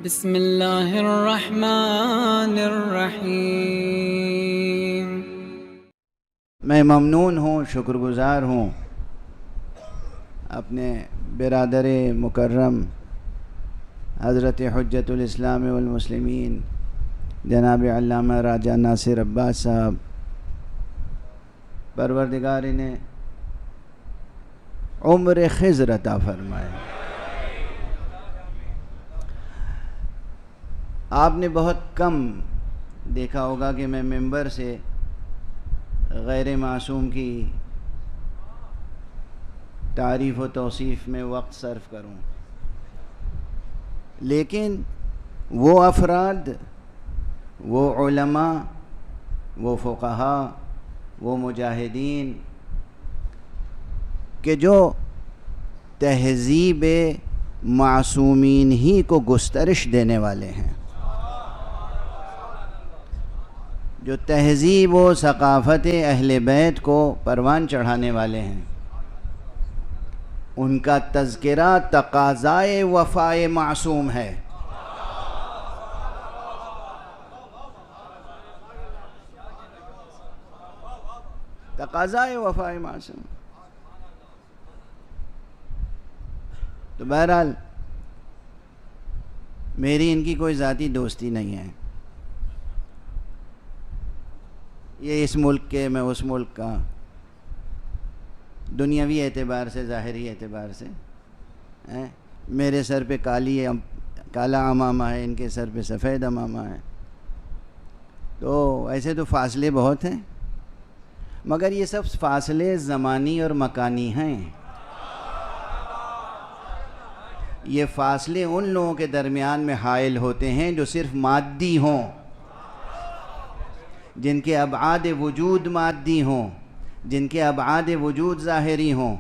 بسم اللہ الرحمن الرحیم۔ میں ممنون ہوں، شکر گزار ہوں اپنے برادر مکرم حضرت حجت الاسلام والمسلمین جناب علامہ راجہ ناصر عباس صاحب، پروردگار انہیں عمر خضر عطا فرمائے۔ آپ نے بہت کم دیکھا ہوگا کہ میں ممبر سے غیر معصوم کی تعریف و توصیف میں وقت صرف کروں، لیکن وہ افراد، وہ علماء، وہ فقہاء، وہ مجاہدین کہ جو تہذیب معصومین ہی کو گسترش دینے والے ہیں، جو تہذیب و ثقافت اہل بیت کو پروان چڑھانے والے ہیں، ان کا تذکرہ تقاضائے وفائے معصوم ہے۔ تقاضائے وفائے معصوم۔ تو بہرحال میری ان کی کوئی ذاتی دوستی نہیں ہے، یہ اس ملک کے، میں اس ملک کا، دنیاوی اعتبار سے، ظاہری اعتبار سے میرے سر پہ کالا عمامہ ہے، ان کے سر پہ سفید عمامہ ہے، تو ایسے تو فاصلے بہت ہیں، مگر یہ سب فاصلے زمانی اور مکانی ہیں۔ یہ فاصلے ان لوگوں کے درمیان میں حائل ہوتے ہیں جو صرف مادی ہوں، جن کے ابعاد وجود مادی ہوں، جن کے ابعاد وجود ظاہری ہوں،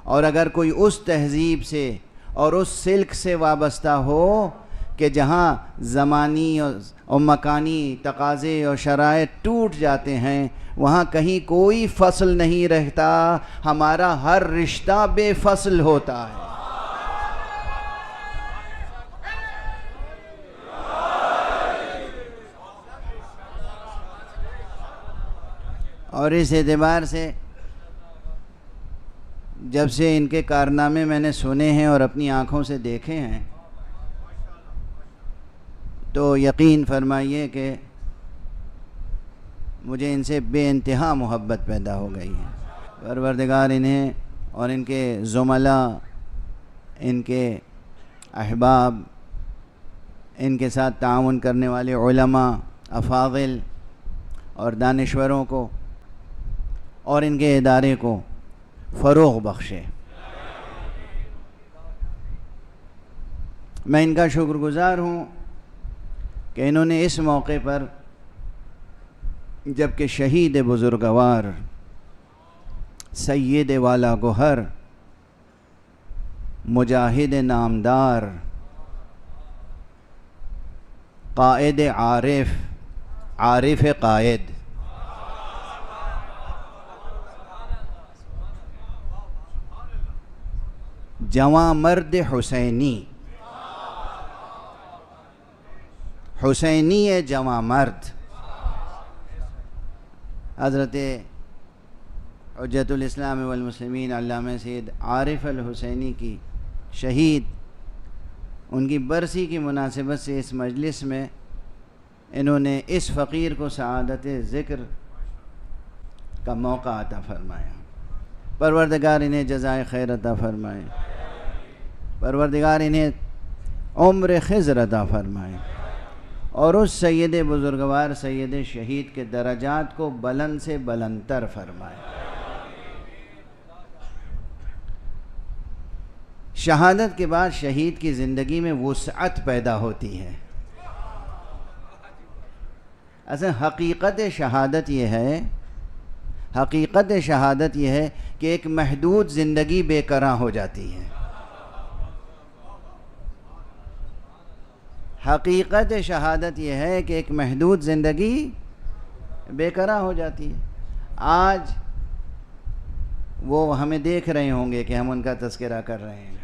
اور اگر کوئی اس تہذیب سے اور اس سلک سے وابستہ ہو کہ جہاں زمانی اور مکانی تقاضے اور شرائط ٹوٹ جاتے ہیں، وہاں کہیں کوئی فصل نہیں رہتا، ہمارا ہر رشتہ بے فصل ہوتا ہے۔ اور اس اعتبار سے جب سے ان کے کارنامے میں نے سنے ہیں اور اپنی آنکھوں سے دیکھے ہیں، تو یقین فرمائیے کہ مجھے ان سے بے انتہا محبت پیدا ہو گئی ہے۔ پروردگار انہیں اور ان کے زملاء، ان کے احباب، ان کے ساتھ تعاون کرنے والے علماء، افاضل اور دانشوروں کو اور ان کے ادارے کو فروغ بخشے۔ میں ان کا شکر گزار ہوں کہ انہوں نے اس موقع پر، جبکہ شہید بزرگوار، سید والا گوہر، مجاہد نامدار، قائد عارف، عارف قائد، جواں مرد حسینی، حسینی جواں مرد، حضرت حجت الاسلام والمسلمین علامہ سید عارف الحسینی کی شہید، ان کی برسی کی مناسبت سے اس مجلس میں انہوں نے اس فقیر کو سعادت ذکر کا موقع عطا فرمایا۔ پروردگار انہیں جزائے خیر عطا فرمائے، پروردگار انہیں عمر خضر عطا فرمائے، اور اس سید بزرگوار، سید شہید کے درجات کو بلند سے بلندتر فرمائے۔ شہادت کے بعد شہید کی زندگی میں وسعت پیدا ہوتی ہے۔ اصل حقیقت شہادت یہ ہے، حقیقت شہادت یہ ہے کہ ایک محدود زندگی بے کرراں ہو جاتی ہے۔ حقیقت شہادت یہ ہے کہ ایک محدود زندگی بے کرراں ہو جاتی ہے۔ آج وہ ہمیں دیکھ رہے ہوں گے کہ ہم ان کا تذکرہ کر رہے ہیں،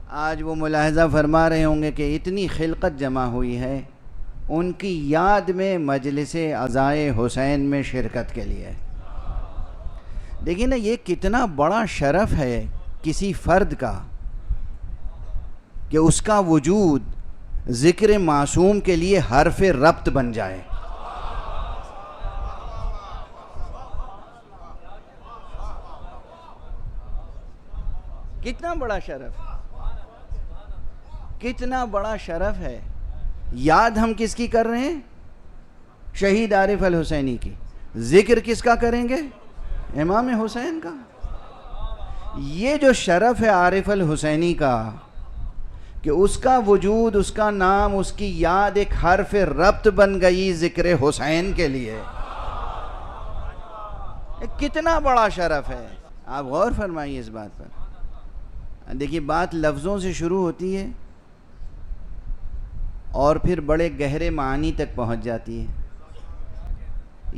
آج وہ ملاحظہ فرما رہے ہوں گے کہ اتنی خلقت جمع ہوئی ہے ان کی یاد میں مجلس عزائے حسین میں شرکت کے لیے۔ دیکھیں نا، یہ کتنا بڑا شرف ہے کسی فرد کا کہ اس کا وجود ذکر معصوم کے لیے حرف ربط بن جائے۔ کتنا بڑا شرف، کتنا بڑا شرف ہے۔ یاد ہم کس کی کر رہے ہیں؟ شہید عارف الحسینی کی۔ ذکر کس کا کریں گے؟ امام حسین کا۔ یہ جو شرف ہے عارف الحسینی کا کہ اس کا وجود، اس کا نام، اس کی یاد ایک حرف ربط بن گئی ذکر حسین کے لیے، کتنا بڑا شرف ہے۔ آپ غور فرمائیے اس بات پر۔ دیکھیے، بات لفظوں سے شروع ہوتی ہے اور پھر بڑے گہرے معانی تک پہنچ جاتی ہے۔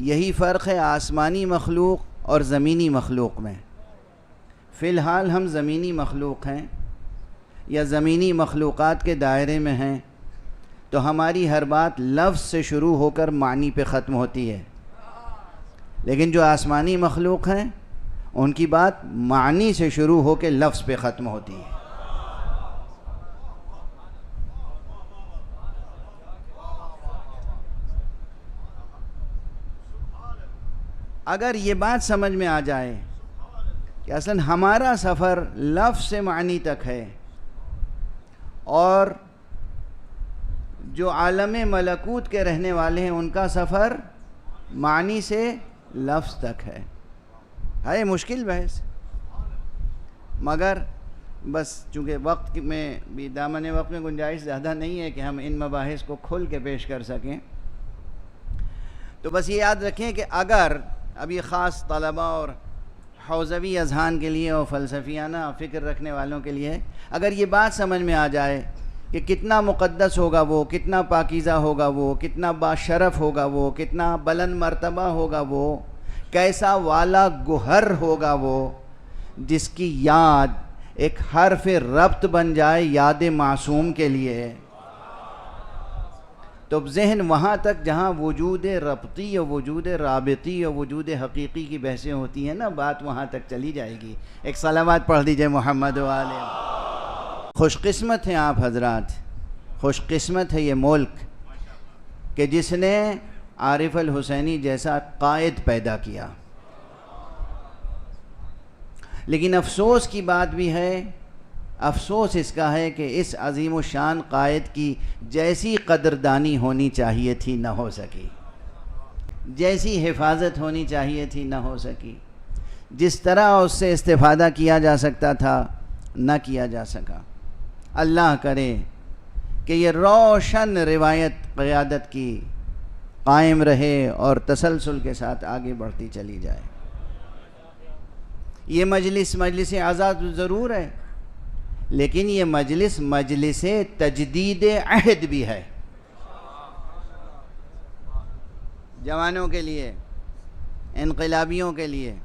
یہی فرق ہے آسمانی مخلوق اور زمینی مخلوق میں۔ فی الحال ہم زمینی مخلوق ہیں یا زمینی مخلوقات کے دائرے میں ہیں، تو ہماری ہر بات لفظ سے شروع ہو کر معنی پہ ختم ہوتی ہے، لیکن جو آسمانی مخلوق ہیں ان کی بات معنی سے شروع ہو کے لفظ پہ ختم ہوتی ہے۔ اگر یہ بات سمجھ میں آ جائے کہ اصلاً ہمارا سفر لفظ سے معنی تک ہے اور جو عالم ملکوت کے رہنے والے ہیں ان کا سفر معنی سے لفظ تک ہے مشکل بحث، مگر بس چونکہ وقت میں بھی دامن وقت میں گنجائش زیادہ نہیں ہے کہ ہم ان مباحث کو کھل کے پیش کر سکیں، تو بس یہ یاد رکھیں کہ اگر اب یہ خاص طلباء اور حوزوی اذہان کے لیے اور فلسفیانہ فکر رکھنے والوں کے لیے، اگر یہ بات سمجھ میں آ جائے کہ کتنا مقدس ہوگا وہ، کتنا پاکیزہ ہوگا وہ، کتنا باشرف ہوگا وہ، کتنا بلند مرتبہ ہوگا وہ، کیسا والا گوہر ہوگا وہ، جس کی یاد ایک حرف ربط بن جائے یاد معصوم کے لیے، تو ذہن وہاں تک جہاں وجود ربطی اور وجود رابطی اور وجود حقیقی کی بحثیں ہوتی ہیں نا، بات وہاں تک چلی جائے گی۔ ایک صلوات پڑھ دیجئے محمد والے۔ خوش قسمت ہیں آپ حضرات، خوش قسمت ہے یہ ملک کہ جس نے عارف الحسینی جیسا قائد پیدا کیا۔ لیکن افسوس کی بات بھی ہے، افسوس اس کا ہے کہ اس عظیم الشان قائد کی جیسی قدردانی ہونی چاہیے تھی نہ ہو سکی، جیسی حفاظت ہونی چاہیے تھی نہ ہو سکی، جس طرح اس سے استفادہ کیا جا سکتا تھا نہ کیا جا سکا۔ اللہ کرے کہ یہ روشن روایت قیادت کی قائم رہے اور تسلسل کے ساتھ آگے بڑھتی چلی جائے۔ یہ مجلس آزاد ضرور ہے، لیکن یہ مجلس تجدید عہد بھی ہے، جوانوں کے لیے، انقلابیوں کے لیے۔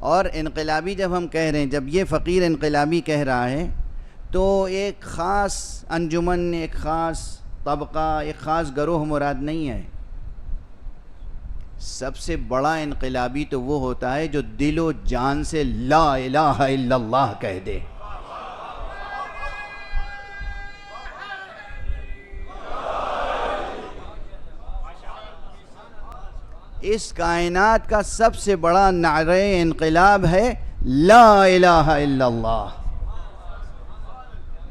اور انقلابی جب ہم کہہ رہے ہیں، جب یہ فقیر انقلابی کہہ رہا ہے تو ایک خاص انجمن، ایک خاص طبقہ، ایک خاص گروہ مراد نہیں ہے۔ سب سے بڑا انقلابی تو وہ ہوتا ہے جو دل و جان سے لا الہ الا اللہ کہہ دے۔ اس کائنات کا سب سے بڑا نعرہ انقلاب ہے لا الہ الا اللہ۔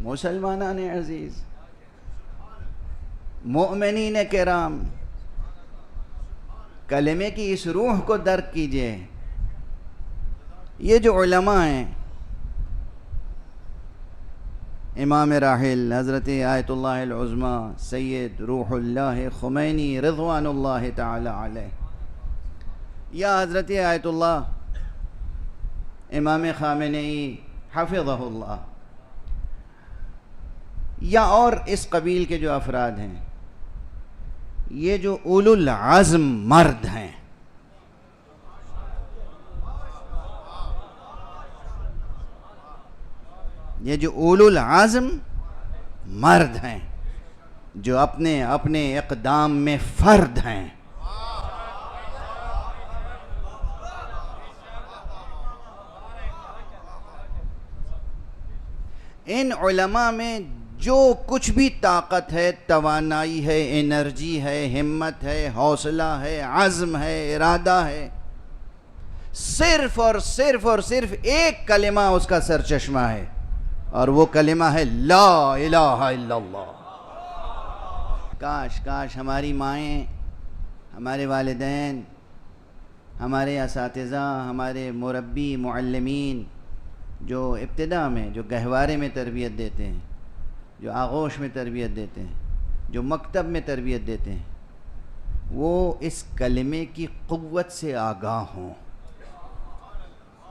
مسلمانان عزیز، مؤمنین کرام، کلمے کی اس روح کو درک کیجئے۔ یہ جو علماء ہیں، امام راحل حضرت آیت اللہ العظمی سید روح اللہ خمینی رضوان اللہ تعالی علیہ، یا حضرت آیت اللہ امام خامنئی حفظہ اللہ، یا اور اس قبیل کے جو افراد ہیں، یہ جو اولو العزم مرد ہیں، یہ جو اولو العزم مرد ہیں جو اپنے اپنے اقدام میں فرد ہیں. ان علماء میں جو کچھ بھی طاقت ہے، توانائی ہے، انرجی ہے، ہمت ہے، حوصلہ ہے، عزم ہے، ارادہ ہے، صرف اور صرف اور صرف ایک کلمہ اس کا سرچشمہ ہے، اور وہ کلمہ ہے لا الہ الا اللہ. کاش کاش ہماری مائیں، ہمارے والدین، ہمارے اساتذہ، ہمارے مربی، معلمین جو ابتدا میں، جو گہوارے میں تربیت دیتے ہیں، جو آغوش میں تربیت دیتے ہیں، جو مکتب میں تربیت دیتے ہیں، وہ اس کلمے کی قوت سے آگاہ ہوں،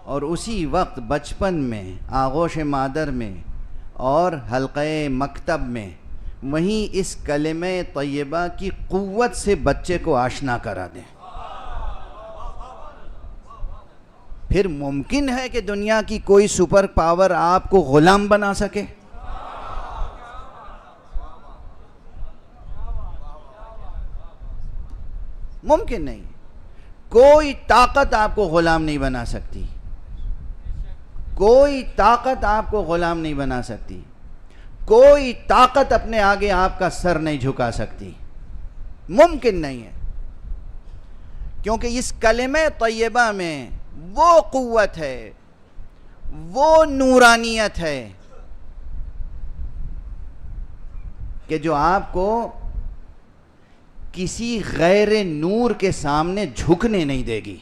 اور اسی وقت بچپن میں، آغوش مادر میں اور حلقہ مکتب میں وہیں اس کلمہ طیبہ کی قوت سے بچے کو آشنا کرا دیں. پھر ممکن ہے کہ دنیا کی کوئی سپر پاور آپ کو غلام بنا سکے؟ ممکن نہیں. کوئی طاقت آپ کو غلام نہیں بنا سکتی، کوئی طاقت آپ کو غلام نہیں بنا سکتی، کوئی طاقت اپنے آگے آپ کا سر نہیں جھکا سکتی. ممکن نہیں ہے، کیونکہ اس کلمہ طیبہ میں وہ قوت ہے، وہ نورانیت ہے کہ جو آپ کو کسی غیر نور کے سامنے جھکنے نہیں دے گی.